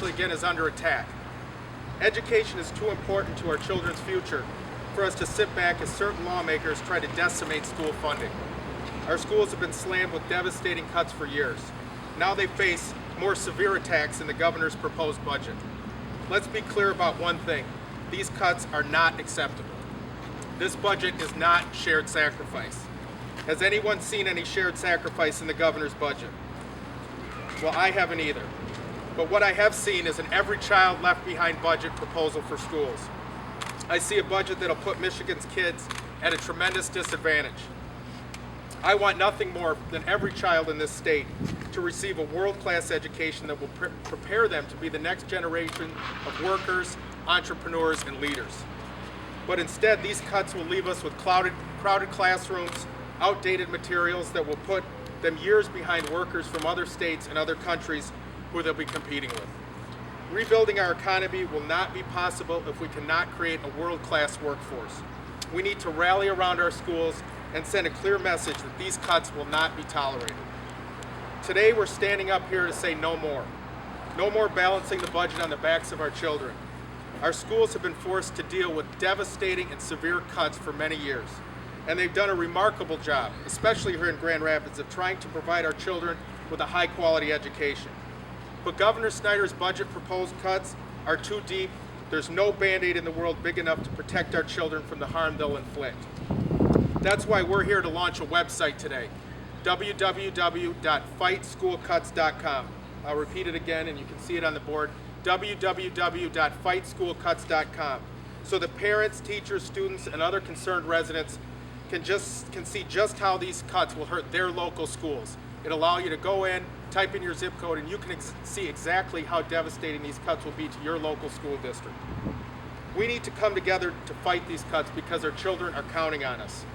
again is under attack. Education is too important to our children's future for us to sit back as certain lawmakers try to decimate school funding. Our schools have been slammed with devastating cuts for years. Now they face more severe attacks in the governor's proposed budget. Let's be clear about one thing. These cuts are not acceptable. This budget is not shared sacrifice. Has anyone seen any shared sacrifice in the governor's budget? Well, I haven't either. But what I have seen is an every child left behind budget proposal for schools. I see a budget that'll put Michigan's kids at a tremendous disadvantage. I want nothing more than every child in this state to receive a world-class education that will prepare them to be the next generation of workers, entrepreneurs, and leaders. But instead, these cuts will leave us with crowded classrooms, outdated materials that will put them years behind workers from other states and other countries who they'll be competing with. Rebuilding our economy will not be possible if we cannot create a world-class workforce. We need to rally around our schools and send a clear message that these cuts will not be tolerated. Today we're standing up here to say no more. No more balancing the budget on the backs of our children. Our schools have been forced to deal with devastating and severe cuts for many years. And they've done a remarkable job, especially here in Grand Rapids, of trying to provide our children with a high-quality education. But Governor Snyder's budget proposed cuts are too deep. There's no Band-Aid in the world big enough to protect our children from the harm they'll inflict. That's why we're here to launch a website today, www.FightSchoolCuts.com. I'll repeat it again, and you can see it on the board, www.FightSchoolCuts.com, so that parents, teachers, students, and other concerned residents can see just how these cuts will hurt their local schools. It'll allow you to go in, type in your zip code, and you can see exactly how devastating these cuts will be to your local school district. We need to come together to fight these cuts because our children are counting on us.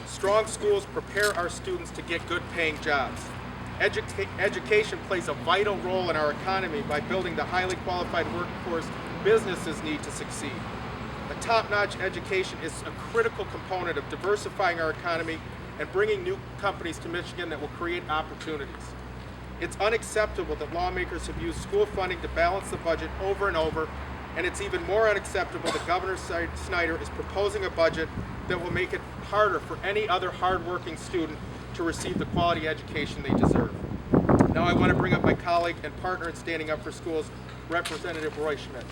Strong schools prepare our students to get good paying jobs. Education plays a vital role in our economy by building the highly qualified workforce businesses need to succeed. A top-notch education is a critical component of diversifying our economy and bringing new companies to Michigan that will create opportunities. It's unacceptable that lawmakers have used school funding to balance the budget over and over, and it's even more unacceptable that Governor Snyder is proposing a budget that will make it harder for any other hardworking student to receive the quality education they deserve. Now I want to bring up my colleague and partner in Standing Up for Schools, Representative Roy Schmidt.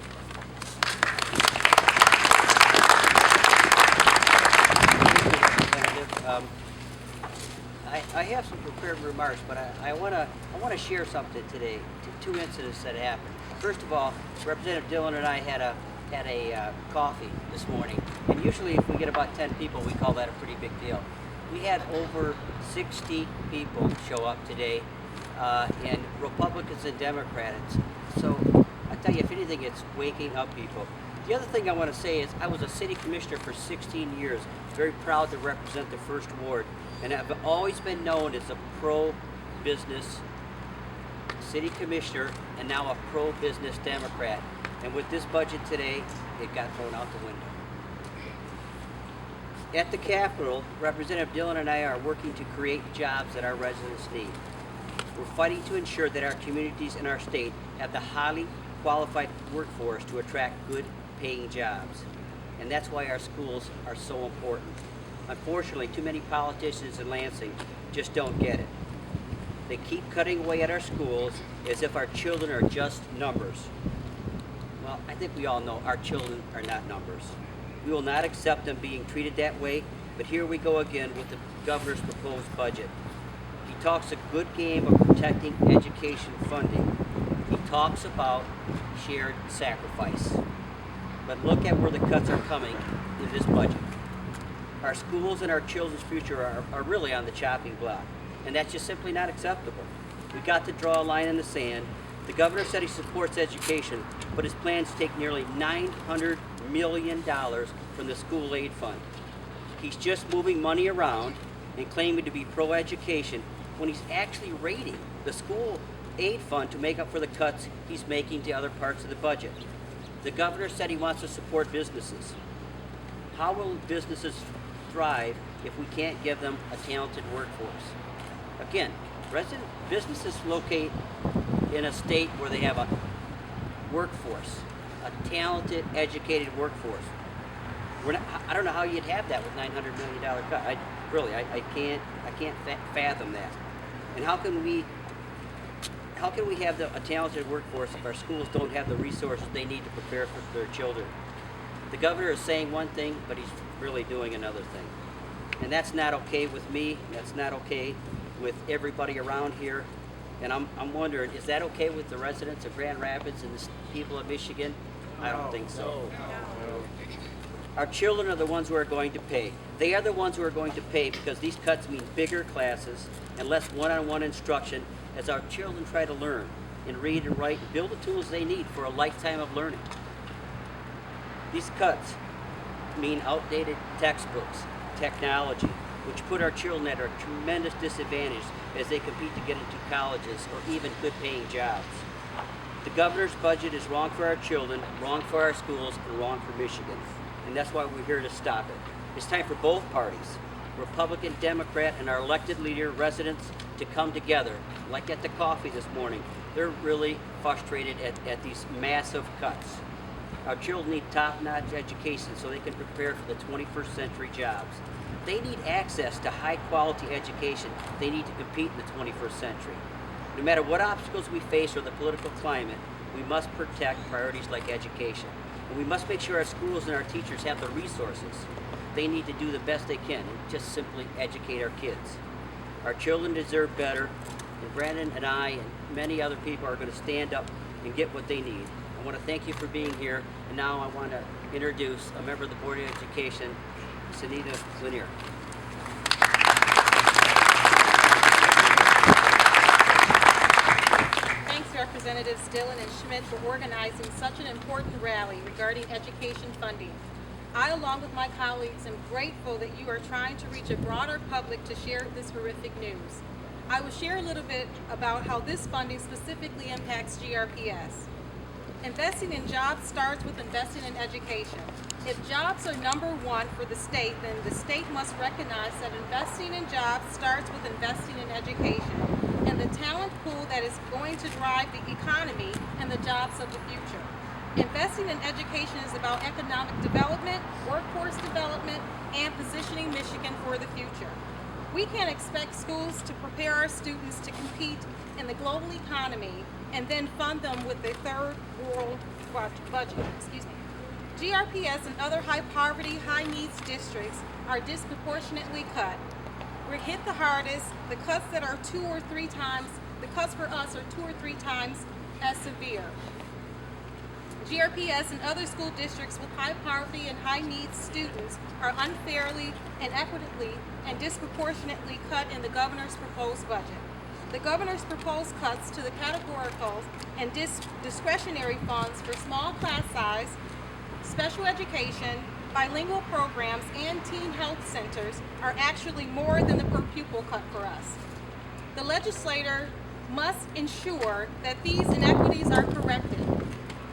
I have some prepared remarks, but I want to share something today. Two incidents that happened. First of all, Representative Dillon and I had a coffee this morning, and usually if we get about 10 people, we call that a pretty big deal. We had over 60 people show up today, and Republicans and Democrats. So I tell you, if anything, it's waking up people. The other thing I want to say is I was a city commissioner for 16 years, very proud to represent the First Ward, and I've always been known as a pro-business city commissioner and now a pro-business Democrat. And with this budget today, it got thrown out the window. At the Capitol, Representative Dillon and I are working to create jobs that our residents need. We're fighting to ensure that our communities in our state have the highly qualified workforce to attract good paying jobs. And that's why our schools are so important. Unfortunately, too many politicians in Lansing just don't get it. They keep cutting away at our schools as if our children are just numbers. Well, I think we all know our children are not numbers. We will not accept them being treated that way, but here we go again with the governor's proposed budget. He talks a good game of protecting education funding. He talks about shared sacrifice. But look at where the cuts are coming in this budget. Our schools and our children's future are really on the chopping block, and that's just simply not acceptable. We've got to draw a line in the sand. The governor said he supports education, but his plans take nearly $900 million from the school aid fund. He's just moving money around and claiming to be pro-education when he's actually raiding the school aid fund to make up for the cuts he's making to other parts of the budget. The governor said he wants to support businesses. How will businesses thrive if we can't give them a talented workforce? Again, businesses locate in a state where they have a workforce, a talented, educated workforce. I don't know how you'd have that with $900 million cut. I can't fathom that. And how can we have a talented workforce if our schools don't have the resources they need to prepare for their children? The governor is saying one thing, but he's really doing another thing. And that's not okay with me. That's not okay with everybody around here. And I'm wondering, is that okay with the residents of Grand Rapids and the people of Michigan? I don't think so. Our children are the ones who are going to pay. They are the ones who are going to pay because these cuts mean bigger classes and less one-on-one instruction as our children try to learn and read and write and build the tools they need for a lifetime of learning. These cuts mean outdated textbooks, technology, which put our children at a tremendous disadvantage as they compete to get into colleges or even good-paying jobs. The governor's budget is wrong for our children, wrong for our schools, and wrong for Michigan. And that's why we're here to stop it. It's time for both parties, Republican, Democrat, and our elected leader, residents, to come together. Like at the coffee this morning, they're really frustrated at these massive cuts. Our children need top-notch education so they can prepare for the 21st century jobs. They need access to high-quality education. They need to compete in the 21st century. No matter what obstacles we face or the political climate, we must protect priorities like education. And we must make sure our schools and our teachers have the resources they need to do the best they can and just simply educate our kids. Our children deserve better, and Brandon and I and many other people are going to stand up and get what they need. I want to thank you for being here, and now I want to introduce a member of the Board of Education, Sunita Lanier. Thanks, Representatives Dillon and Schmidt, for organizing such an important rally regarding education funding. I, along with my colleagues, am grateful that you are trying to reach a broader public to share this horrific news. I will share a little bit about how this funding specifically impacts GRPS. Investing in jobs starts with investing in education. If jobs are number one for the state, then the state must recognize that investing in jobs starts with investing in education and the talent pool that is going to drive the economy and the jobs of the future. Investing in education is about economic development, workforce development, and positioning Michigan for the future. We can't expect schools to prepare our students to compete in the global economy and then fund them with a third world budget. GRPS and other high poverty, high needs districts are disproportionately cut. We're hit the hardest. The cuts for us are 2 or 3 times as severe. GRPS and other school districts with high poverty and high needs students are unfairly, inequitably, and disproportionately cut in the governor's proposed budget. The governor's proposed cuts to the categorical and discretionary funds for small class size, special education, bilingual programs, and teen health centers are actually more than the per pupil cut for us. The legislator must ensure that these inequities are corrected.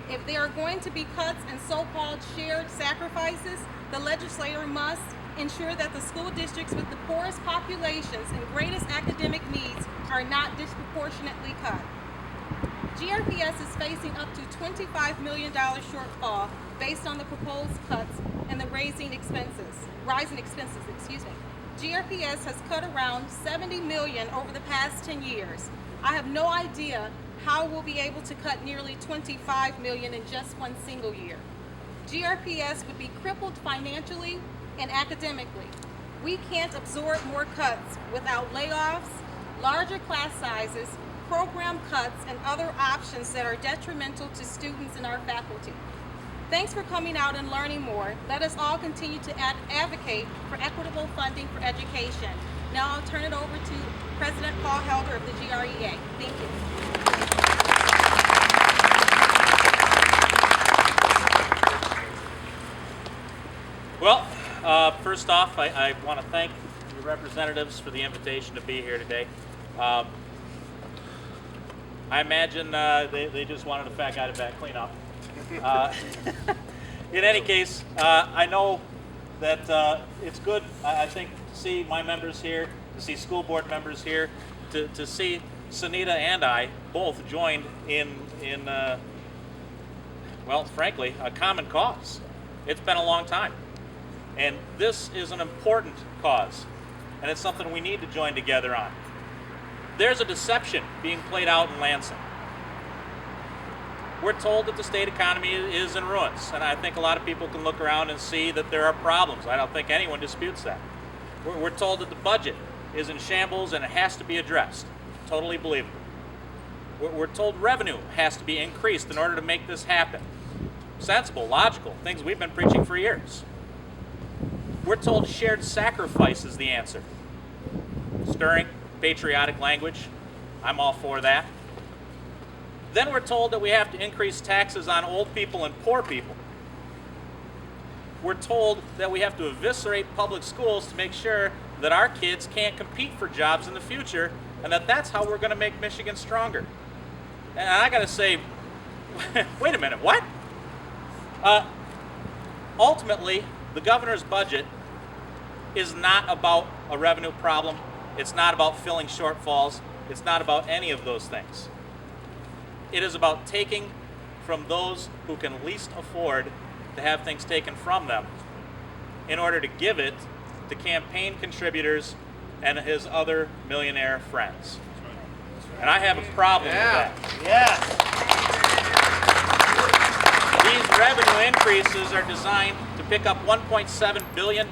If there are going to be cuts and so-called shared sacrifices, the legislator must ensure that the school districts with the poorest populations and greatest academic needs are not disproportionately cut. GRPS is facing up to $25 million shortfall based on the proposed cuts and the rising expenses. GRPS has cut around $70 million over the past 10 years. I have no idea how we'll be able to cut nearly $25 million in just one single year. GRPS would be crippled financially and academically. We can't absorb more cuts without layoffs, larger class sizes, program cuts, and other options that are detrimental to students and our faculty. Thanks for coming out and learning more. Let us all continue to advocate for equitable funding for education. Now I'll turn it over to President Paul Helder of the GREA. Thank you. Well, first off, I want to thank the representatives for the invitation to be here today. I imagine they just wanted a fat guy to back clean up. In any case, I know that it's good, I think, to see my members here, to see school board members here, to see Sunita and I both joined in well, frankly, a common cause. It's been a long time. And this is an important cause, and it's something we need to join together on. There's a deception being played out in Lansing. We're told that the state economy is in ruins, and I think a lot of people can look around and see that there are problems. I don't think anyone disputes that. We're told that the budget is in shambles and it has to be addressed. Totally believable. We're told revenue has to be increased in order to make this happen. Sensible, logical, things we've been preaching for years. We're told shared sacrifice is the answer. Stirring, patriotic language. I'm all for that. Then we're told that we have to increase taxes on old people and poor people. We're told that we have to eviscerate public schools to make sure that our kids can't compete for jobs in the future, and that's how we're going to make Michigan stronger. And I got to say, wait a minute, what? Ultimately, the governor's budget is not about a revenue problem. It's not about filling shortfalls. It's not about any of those things. It is about taking from those who can least afford to have things taken from them in order to give it to campaign contributors and his other millionaire friends. And I have a problem with that. These revenue increases are designed to pick up $1.7 billion,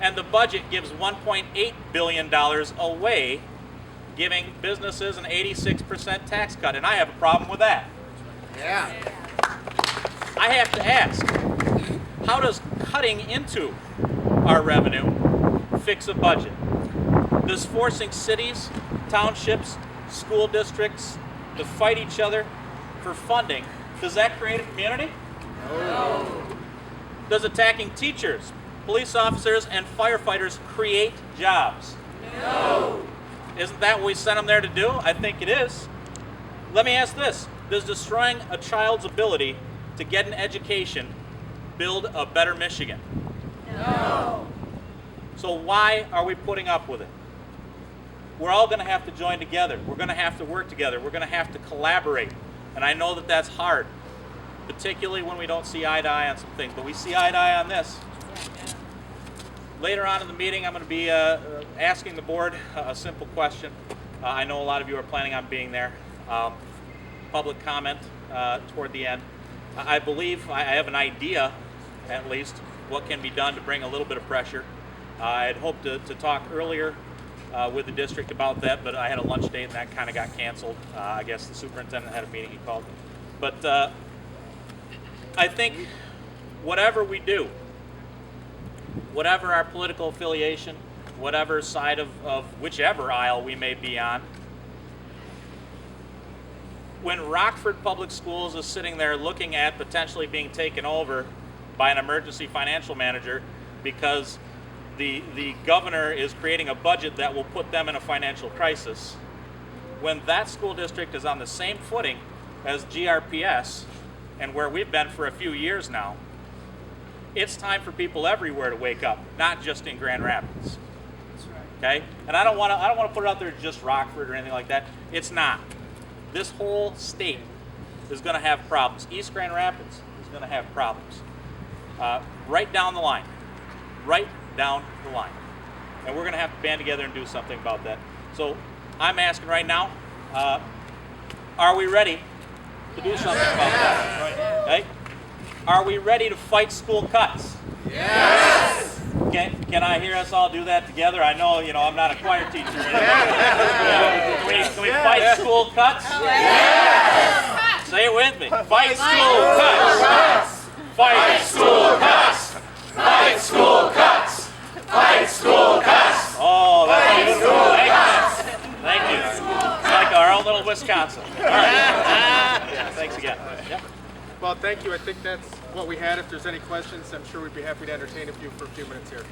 and the budget gives $1.8 billion away, giving businesses an 86% tax cut, and I have a problem with that. Yeah. I have to ask, how does cutting into our revenue fix a budget? Does forcing cities, townships, school districts to fight each other for funding, does that create a community? No. Does attacking teachers, police officers, and firefighters create jobs? No. Isn't that what we sent them there to do? I think it is. Let me ask this. Does destroying a child's ability to get an education build a better Michigan? No. So why are we putting up with it? We're all going to have to join together. We're going to have to work together. We're going to have to collaborate. And I know that that's hard, particularly when we don't see eye to eye on some things. But we see eye to eye on this. Later on in the meeting, I'm going to be asking the board a simple question. I know a lot of you are planning on being there. Public comment toward the end. I believe I have an idea, at least, what can be done to bring a little bit of pressure. I had hoped to talk earlier with the district about that, but I had a lunch date and that kind of got canceled. I guess the superintendent had a meeting he called. But I think whatever we do, whatever our political affiliation, whatever side of whichever aisle we may be on, when Rockford Public Schools is sitting there looking at potentially being taken over by an emergency financial manager because the governor is creating a budget that will put them in a financial crisis, when that school district is on the same footing as GRPS and where we've been for a few years now, it's time for people everywhere to wake up, not just in Grand Rapids. That's right. Okay? And I don't want to put it out there just Rockford or anything like that. It's not. This whole state is going to have problems. East Grand Rapids is going to have problems. Right down the line. Right down the line. And we're going to have to band together and do something about that. So I'm asking right now, are we ready to do something about that? Okay? Are we ready to fight school cuts? Yes! Can I hear us all do that together? I know, I'm not a choir teacher. Can we fight school cuts? Yes! Say it with me. Fight school cuts! Fight school cuts! Fight school cuts! Fight school cuts! Oh, that's beautiful. Thank you. It's like our own little Wisconsin. All right. Yeah, thanks again. Yeah. Well, thank you. I think that's what we had. If there's any questions, I'm sure we'd be happy to entertain you for a few minutes here.